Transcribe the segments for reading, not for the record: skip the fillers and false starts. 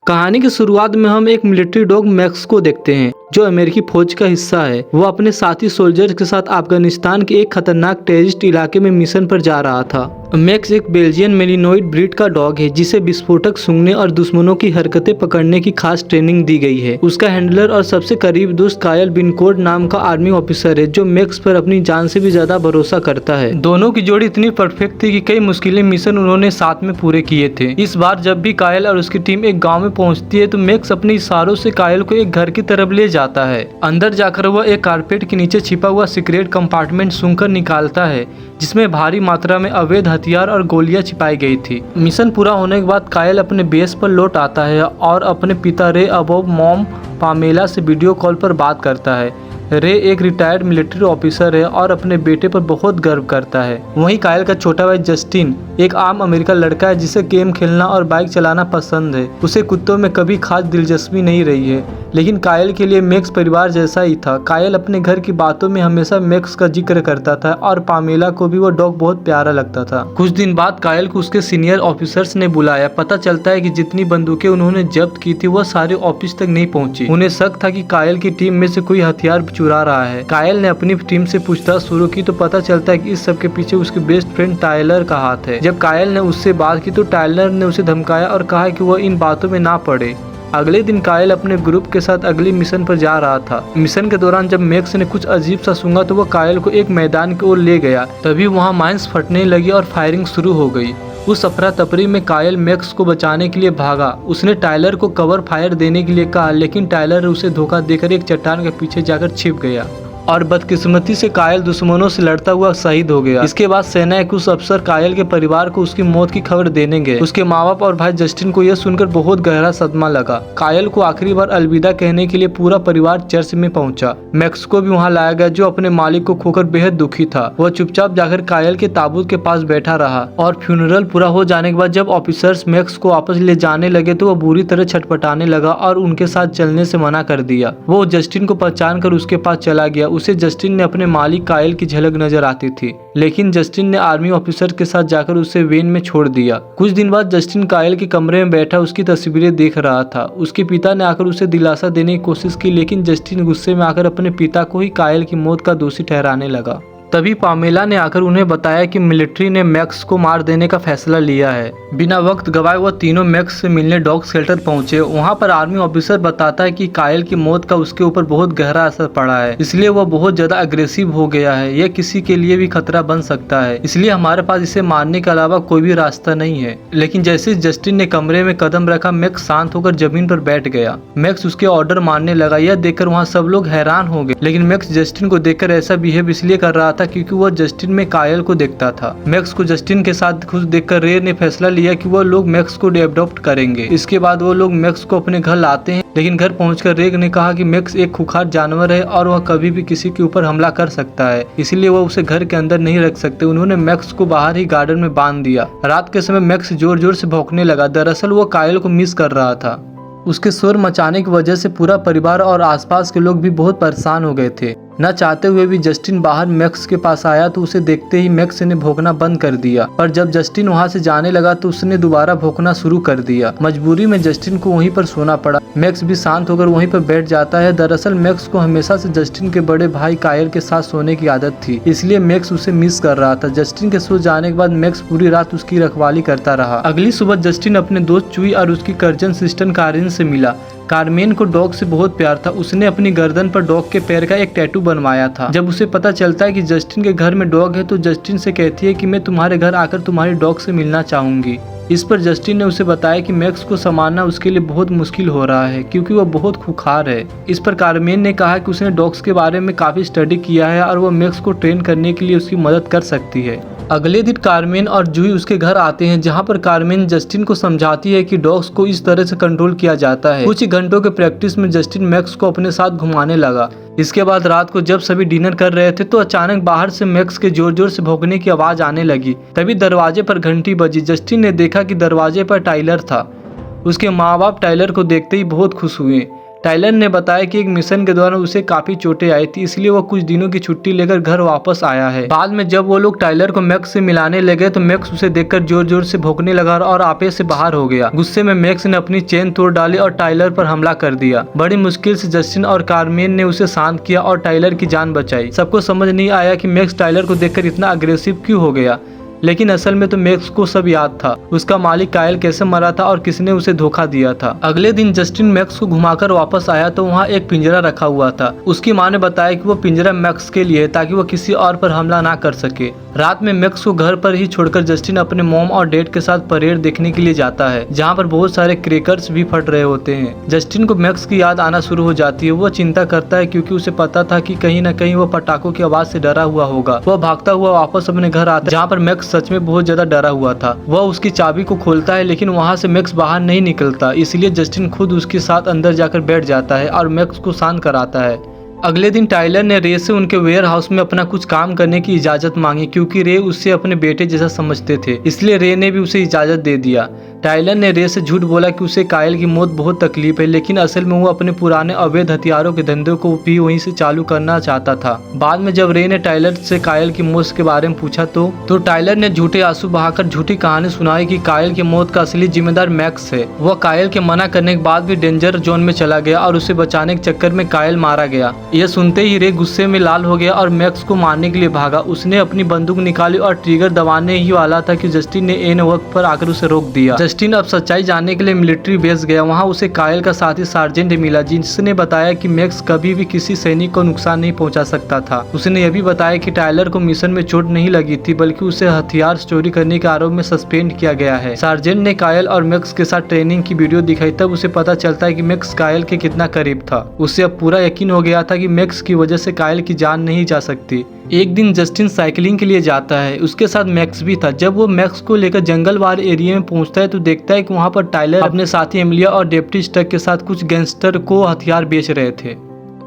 कहानी की शुरुआत में हम एक मिलिट्री डॉग मैक्स को देखते हैं जो अमेरिकी फौज का हिस्सा है। वो अपने साथी सोल्जर्स के साथ अफगानिस्तान के एक खतरनाक टेररिस्ट इलाके में मिशन पर जा रहा था। मैक्स एक बेल्जियन मेलिनोइड ब्रीड का डॉग है जिसे विस्फोटक सूंघने और दुश्मनों की हरकतें पकड़ने की खास ट्रेनिंग दी गई है। उसका हैंडलर और सबसे करीब दोस्त कायल बिनकोड नाम का आर्मी ऑफिसर है जो मैक्स पर अपनी जान से भी ज्यादा भरोसा करता है। दोनों की जोड़ी इतनी परफेक्ट थी कि कई मुश्किलें मिशन उन्होंने साथ में पूरे किए थे। इस बार जब भी कायल और उसकी टीम एक गाँव में पहुँचती है तो मैक्स अपने इशारों से कायल को एक घर की तरफ ले जाता है। अंदर जाकर वह एक कारपेट के नीचे छिपा हुआ सीक्रेट कंपार्टमेंट सूंघकर निकालता है जिसमें भारी मात्रा में अवैध हथियार और गोलियां छिपाई गई थी। मिशन पूरा होने के बाद कायल अपने बेस पर लौट आता है और अपने पिता रे अबोव मॉम पामेला से वीडियो कॉल पर बात करता है। रे एक रिटायर्ड मिलिट्री ऑफिसर है और अपने बेटे पर बहुत गर्व करता है। वहीं कायल का छोटा भाई जस्टिन एक आम अमेरिकन लड़का है जिसे गेम खेलना और बाइक चलाना पसंद है। उसे कुत्तों में कभी खास दिलचस्पी नहीं रही है, लेकिन कायल के लिए मैक्स परिवार जैसा ही था। कायल अपने घर की बातों में हमेशा मैक्स का जिक्र करता था और पामेला को भी वो डॉग बहुत प्यारा लगता था। कुछ दिन बाद कायल को उसके सीनियर ऑफिसर्स ने बुलाया। पता चलता है कि जितनी बंदूकें उन्होंने जब्त की थी वह सारे ऑफिस तक नहीं पहुंची। उन्हें शक था कि कायल की टीम में से कोई हथियार चुरा रहा है। कायल ने अपनी टीम से पूछताछ शुरू की तो पता चलता है कि इस सब के पीछे उसके बेस्ट फ्रेंड टायलर का हाथ है। जब कायल ने उससे बात की तो टायलर ने उसे धमकाया और कहा कि वह इन बातों में ना पड़े। अगले दिन कायल अपने ग्रुप के साथ अगली मिशन पर जा रहा था। मिशन के दौरान जब मैक्स ने कुछ अजीब सा सूंघा तो वह कायल को एक मैदान की ओर ले गया। तभी वहां माइंस फटने लगी और फायरिंग शुरू हो गई। उस अफरा तफरी में कायल मैक्स को बचाने के लिए भागा। उसने टायलर को कवर फायर देने के लिए कहा, लेकिन टायलर उसे धोखा देकर एक चट्टान के पीछे जाकर छिप गया और बदकिस्मती से कायल दुश्मनों से लड़ता हुआ शहीद हो गया। इसके बाद सेना के उस अफसर कायल के परिवार को उसकी मौत की खबर देने गए। उसके माँ बाप और भाई जस्टिन को यह सुनकर बहुत गहरा सदमा लगा। कायल को आखिरी बार अलविदा कहने के लिए पूरा परिवार चर्च में पहुंचा। मैक्स को भी वहां लाया गया जो अपने मालिक को खोकर बेहद दुखी था। वह चुपचाप जाकर कायल के ताबूत के पास बैठा रहा और फ्यूनरल पूरा हो जाने के बाद जब ऑफिसर्स मैक्स को वापस ले जाने लगे तो वह बुरी तरह छटपटाने लगा और उनके साथ चलने से मना कर दिया। वो जस्टिन को पहचान कर उसके पास चला गया। उसे जस्टिन ने अपने मालिक कायल की झलक नजर आती थी, लेकिन जस्टिन ने आर्मी ऑफिसर के साथ जाकर उसे वेन में छोड़ दिया। कुछ दिन बाद जस्टिन कायल के कमरे में बैठा उसकी तस्वीरें देख रहा था। उसके पिता ने आकर उसे दिलासा देने की कोशिश की, लेकिन जस्टिन गुस्से में आकर अपने पिता को ही कायल की मौत का दोषी ठहराने लगा। तभी पामेला ने आकर उन्हें बताया कि मिलिट्री ने मैक्स को मार देने का फैसला लिया है। बिना वक्त गवाए वह तीनों मैक्स से मिलने डॉग शेल्टर पहुंचे। वहां पर आर्मी ऑफिसर बताता है कि कायल की मौत का उसके ऊपर बहुत गहरा असर पड़ा है, इसलिए वह बहुत ज्यादा अग्रेसिव हो गया है। यह किसी के लिए भी खतरा बन सकता है, इसलिए हमारे पास इसे मारने के अलावा कोई भी रास्ता नहीं है। लेकिन जैसे जस्टिन ने कमरे में कदम रखा मैक्स शांत होकर जमीन पर बैठ गया। मैक्स उसके ऑर्डर मानने लगा। यह देखकर वहाँ सब लोग हैरान हो गए, लेकिन मैक्स जस्टिन को देखकर ऐसा बिहेव इसलिए कर रहा था क्योंकि वह जस्टिन में कायल को देखता था। मैक्स को जस्टिन के साथ खुश देखकर रे ने फैसला लिया कि वह लोग मैक्स को अडॉप्ट करेंगे। इसके बाद वो लोग मैक्स को अपने घर लाते हैं, लेकिन घर पहुंचकर रे ने कहा कि मैक्स एक खूंखार जानवर है और वह कभी भी किसी के ऊपर हमला कर सकता है, इसलिए वह उसे घर के अंदर नहीं रख सकते। उन्होंने मैक्स को बाहर ही गार्डन में बांध दिया। रात के समय मैक्स जोर जोर से भौंकने लगा। दरअसल वो कायल को मिस कर रहा था। उसके शोर मचाने की वजह से पूरा परिवार और आसपास के लोग भी बहुत परेशान हो गए थे। न चाहते हुए भी जस्टिन बाहर मैक्स के पास आया तो उसे देखते ही मैक्स ने भौंकना बंद कर दिया, पर जब जस्टिन वहां से जाने लगा तो उसने दोबारा भौंकना शुरू कर दिया। मजबूरी में जस्टिन को वहीं पर सोना पड़ा। मैक्स भी शांत होकर वहीं पर बैठ जाता है। दरअसल मैक्स को हमेशा से जस्टिन के बड़े भाई कायल के साथ सोने की आदत थी, इसलिए मैक्स उसे मिस कर रहा था। जस्टिन के सो जाने के बाद मैक्स पूरी रात उसकी रखवाली करता रहा। अगली सुबह जस्टिन अपने दोस्त चुई और उसकी कर्जन सिस्टर कारिन से मिला। कार्मेन को डॉग से बहुत प्यार था। उसने अपनी गर्दन पर डॉग के पैर का एक टैटू बनवाया था। जब उसे पता चलता है कि जस्टिन के घर में डॉग है तो जस्टिन से कहती है कि मैं तुम्हारे घर आकर तुम्हारे डॉग से मिलना चाहूंगी। इस पर जस्टिन ने उसे बताया कि मैक्स को संभालना उसके लिए बहुत मुश्किल हो रहा है क्योंकि वह बहुत खूंखार है। इस पर कार्मेन ने कहा कि उसने डॉग्स के बारे में काफी स्टडी किया है और वह मैक्स को ट्रेन करने के लिए उसकी मदद कर सकती है। अगले दिन कार्मेन और जूही उसके घर आते हैं, जहां पर कार्मेन जस्टिन को समझाती है कि डॉग्स को इस तरह से कंट्रोल किया जाता है। कुछ ही घंटों के प्रैक्टिस में जस्टिन मैक्स को अपने साथ घुमाने लगा। इसके बाद रात को जब सभी डिनर कर रहे थे तो अचानक बाहर से मैक्स के जोर जोर से भौंकने की आवाज आने लगी। तभी दरवाजे पर घंटी बजी। जस्टिन ने देखा कि दरवाजे पर टायलर था। उसके माँ बाप टायलर को देखते ही बहुत खुश हुए। टाइलर ने बताया कि एक मिशन के दौरान उसे काफी चोटें आई थी, इसलिए वो कुछ दिनों की छुट्टी लेकर घर वापस आया है। बाद में जब वो लोग टाइलर को मैक्स से मिलाने लगे तो मैक्स उसे देखकर जोर जोर से भौंकने लगा और आपे से बाहर हो गया। गुस्से में मैक्स ने अपनी चेन तोड़ डाली और टाइलर पर हमला कर दिया। बड़ी मुश्किल से जस्टिन और कार्मेन ने उसे शांत किया और टाइलर की जान बचाई। सबको समझ नहीं आया कि मैक्स टाइलर को देखकर इतना अग्रेसिव क्यों हो गया, लेकिन असल में तो मैक्स को सब याद था, उसका मालिक कायल कैसे मरा था और किसने उसे धोखा दिया था। अगले दिन जस्टिन मैक्स को घुमाकर वापस आया तो वहाँ एक पिंजरा रखा हुआ था। उसकी माँ ने बताया कि वो पिंजरा मैक्स के लिए है ताकि वो किसी और पर हमला ना कर सके। रात में मैक्स को घर पर ही छोड़कर जस्टिन अपने मॉम और डैड के साथ परेड देखने के लिए जाता है, जहाँ पर बहुत सारे क्रैकर्स भी फट रहे होते हैं। जस्टिन को मैक्स की याद आना शुरू हो जाती है। वो चिंता करता है क्योंकि उसे पता था कि कहीं न कहीं वो पटाखों की आवाज से डरा हुआ होगा। वह भागता हुआ वापस अपने घर आता है, जहाँ पर मैक्स सच में बहुत ज्यादा डरा हुआ था। वह उसकी चाबी को खोलता है लेकिन वहाँ से मैक्स बाहर नहीं निकलता, इसलिए जस्टिन खुद उसके साथ अंदर जाकर बैठ जाता है और मैक्स को शांत कराता है। अगले दिन टाइलर ने रे से उनके वेयर हाउस में अपना कुछ काम करने की इजाजत मांगी क्योंकि रे उसे अपने बेटे जैसा समझते थे, इसलिए रे ने भी उसे इजाजत दे दिया। टाइलर ने रे से झूठ बोला कि उसे कायल की मौत बहुत तकलीफ है, लेकिन असल में वो अपने पुराने अवैध हथियारों के धंधे को भी वहीं से चालू करना चाहता था। बाद में जब रे ने टाइलर से कायल की मौत के बारे में पूछा तो टाइलर ने झूठे आंसू बहाकर झूठी कहानी सुनाई कि कायल की मौत का असली जिम्मेदार मैक्स है। वह कायल के मना करने के बाद भी डेंजर जोन में चला गया और उसे बचाने के चक्कर में कायल मारा गया। यह सुनते ही रे गुस्से में लाल हो गया और मैक्स को मारने के लिए भागा। उसने अपनी बंदूक निकाली और ट्रिगर दबाने ही वाला था कि जस्टिन ने एन वक्त पर आकर उसे रोक दिया। जस्टिन अब सच्चाई जानने के लिए मिलिट्री बेस गया। वहां उसे कायल का साथी सार्जेंट मिला, जिसने बताया कि मैक्स कभी भी किसी सैनिक को नुकसान नहीं पहुंचा सकता था। उसने यह भी बताया कि टाइलर को मिशन में चोट नहीं लगी थी, बल्कि उसे हथियार चोरी करने के आरोप में सस्पेंड किया गया है। सार्जेंट ने कायल और मैक्स के साथ ट्रेनिंग की वीडियो दिखाई, तब उसे पता चलता है कि मैक्स कायल के कितना करीब था। उसे अब पूरा यकीन हो गया था कि मैक्स की वजह से कायल की जान नहीं जा सकती। एक दिन जस्टिन साइकिलिंग के लिए जाता है, उसके साथ मैक्स भी था। जब वो मैक्स को लेकर जंगल वाले एरिया में पहुंचता है तो देखता है कि वहां पर टाइलर अपने साथी एमिलिया और डेप्टी स्टक के साथ कुछ गैंगस्टर को हथियार बेच रहे थे।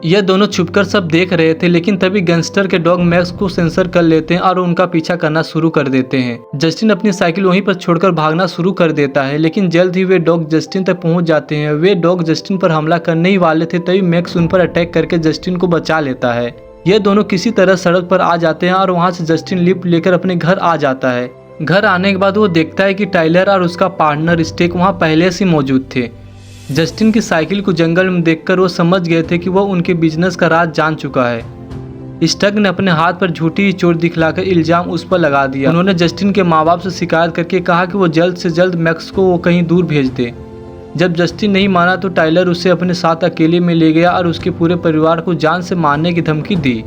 यह दोनों छुपकर सब देख रहे थे, लेकिन तभी गैंगस्टर के डॉग मैक्स को सेंसर कर लेते हैं और उनका पीछा करना शुरू कर देते हैं। जस्टिन अपनी साइकिल वहीं पर छोड़कर भागना शुरू कर देता है, लेकिन जल्द ही वे डॉग जस्टिन तक पहुंच जाते हैं। वे डॉग जस्टिन पर हमला करने ही वाले थे, तभी मैक्स उन पर अटैक करके जस्टिन को बचा लेता है। ये दोनों किसी तरह सड़क पर आ जाते हैं और वहां से जस्टिन लिफ्ट लेकर अपने घर आ जाता है। घर आने के बाद वो देखता है कि टाइलर और उसका पार्टनर स्टेक वहां पहले से मौजूद थे। जस्टिन की साइकिल को जंगल में देखकर वो समझ गए थे कि वो उनके बिजनेस का राज जान चुका है। स्टक ने अपने हाथ पर झूठी चोट दिखलाकर इल्जाम उस पर लगा दिया। उन्होंने जस्टिन के माँ बाप से शिकायत करके कहा कि वो जल्द से जल्द मैक्स को वो कहीं दूर भेज दे। जब जस्टिन नहीं माना तो टाइलर उसे अपने साथ अकेले में ले गया और उसके पूरे परिवार को जान से मारने की धमकी दी।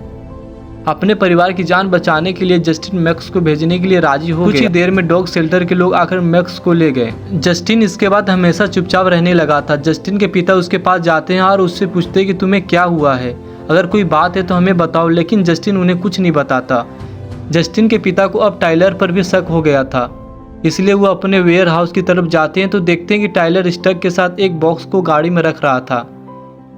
अपने परिवार की जान बचाने के लिए जस्टिन मैक्स को भेजने के लिए राजी हो गया। कुछ ही देर में डॉग शेल्टर के लोग आकर मैक्स को ले गए। जस्टिन इसके बाद हमेशा चुपचाप रहने लगा था। जस्टिन के पिता उसके पास जाते हैं और उससे पूछते हैं कि तुम्हें क्या हुआ है, अगर कोई बात है तो हमें बताओ, लेकिन जस्टिन उन्हें कुछ नहीं बताता। जस्टिन के पिता को अब टाइलर पर भी शक हो गया था, इसलिए वो अपने वेयर हाउस की तरफ जाते हैं तो देखते हैं कि टाइलर स्टक के साथ एक बॉक्स को गाड़ी में रख रहा था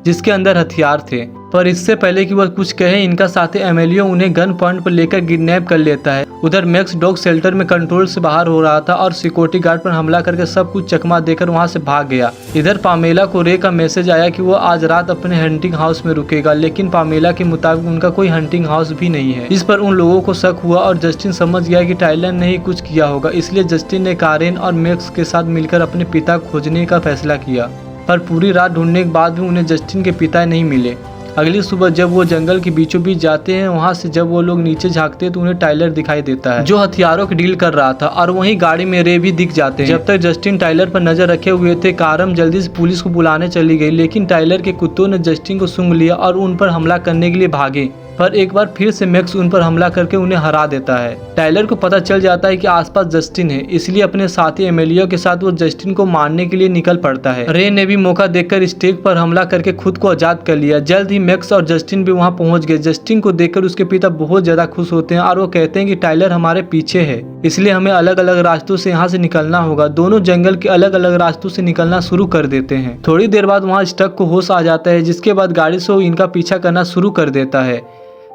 जिसके अंदर हथियार थे। पर इससे पहले कि वह कुछ कहे, इनका साथी एमिलियो उन्हें गन पॉइंट पर लेकर किडनैप कर लेता है। उधर मैक्स डॉग शेल्टर में कंट्रोल से बाहर हो रहा था और सिक्योरिटी गार्ड पर हमला करके सब कुछ चकमा देकर वहां से भाग गया। इधर पामेला को रे का मैसेज आया कि वो आज रात अपने हंटिंग हाउस में रुकेगा, लेकिन पामेला के मुताबिक उनका कोई हंटिंग हाउस भी नहीं है। इस पर उन लोगों को शक हुआ और जस्टिन समझ गया कि टाइलर ने ही कुछ किया होगा, इसलिए जस्टिन ने कारेन और मैक्स के साथ मिलकर अपने पिता खोजने का फैसला किया। पर पूरी रात ढूंढने के बाद भी उन्हें जस्टिन के पिता नहीं मिले। अगली सुबह जब वो जंगल के बीचों बीच जाते हैं, वहां से जब वो लोग नीचे झांकते हैं तो उन्हें टाइलर दिखाई देता है जो हथियारों की डील कर रहा था, और वहीं गाड़ी में रे भी दिख जाते हैं। जब तक जस्टिन टाइलर पर नजर रखे हुए थे, कारम जल्दी से पुलिस को बुलाने चली गई, लेकिन टाइलर के कुत्तों ने जस्टिन को सूंघ लिया और उन पर हमला करने के लिए भागे। पर एक बार फिर से मैक्स उन पर हमला करके उन्हें हरा देता है। टाइलर को पता चल जाता है कि आसपास जस्टिन है, इसलिए अपने साथी एमिलियो के साथ वो जस्टिन को मारने के लिए निकल पड़ता है। रे ने भी मौका देखकर स्टेक पर हमला करके खुद को आजाद कर लिया। जल्द ही मैक्स और जस्टिन भी वहां पहुंच गए। जस्टिन को देखकर उसके पिता बहुत ज्यादा खुश होते हैं और वो कहते हैं कि टाइलर हमारे पीछे है, इसलिए हमें अलग अलग रास्तों से यहाँ से निकलना होगा। दोनों जंगल के अलग अलग रास्तों से निकलना शुरू कर देते हैं। थोड़ी देर बाद वहाँ स्टक को होश आ जाता है, जिसके बाद गाड़ी से इनका पीछा करना शुरू कर देता है।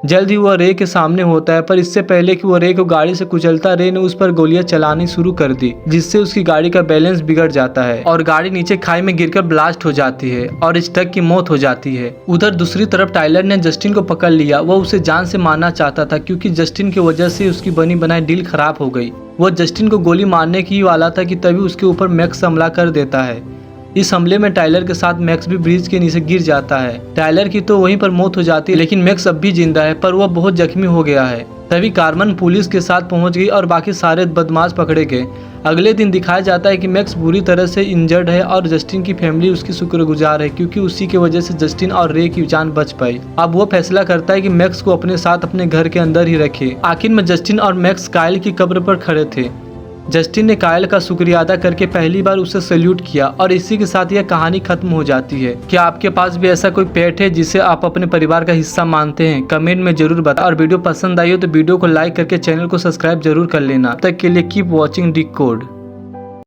जल्द ही वह रे के सामने होता है, पर इससे पहले कि वह रे को गाड़ी से कुचलता, रे ने उस पर गोलियां चलानी शुरू कर दी, जिससे उसकी गाड़ी का बैलेंस बिगड़ जाता है और गाड़ी नीचे खाई में गिरकर ब्लास्ट हो जाती है और इस ट्रक की मौत हो जाती है। उधर दूसरी तरफ टाइलर ने जस्टिन को पकड़ लिया। वह उसे जान से मारना चाहता था क्योंकि जस्टिन की वजह से उसकी बनी बनाई डील खराब हो गई। वह जस्टिन को गोली मारने की वाला था कि तभी उसके ऊपर मैक्स हमला कर देता है। इस हमले में टाइलर के साथ मैक्स भी ब्रिज के नीचे गिर जाता है। टाइलर की तो वहीं पर मौत हो जाती है, लेकिन मैक्स अब भी जिंदा है, पर वह बहुत जख्मी हो गया है। तभी कार्मेन पुलिस के साथ पहुंच गई और बाकी सारे बदमाश पकड़े गए। अगले दिन दिखाया जाता है कि मैक्स बुरी तरह से इंजर्ड है और जस्टिन की फैमिली उसकी शुक्रगुजार है क्योंकि उसी की वजह से जस्टिन और रे की जान बच पाई। अब वो फैसला करता है कि मैक्स को अपने साथ अपने घर के अंदर ही रखे। आखिर में जस्टिन और मैक्स कायल की कब्र पर खड़े थे। जस्टिन ने कायल का शुक्रिया अदा करके पहली बार उसे सैल्यूट किया और इसी के साथ यह कहानी खत्म हो जाती है। क्या आपके पास भी ऐसा कोई पेट है जिसे आप अपने परिवार का हिस्सा मानते हैं? कमेंट में जरूर बताएं और वीडियो पसंद आई हो तो वीडियो को लाइक करके चैनल को सब्सक्राइब जरूर कर लेना। तब तक के लिए कीप वॉचिंग डिकोड।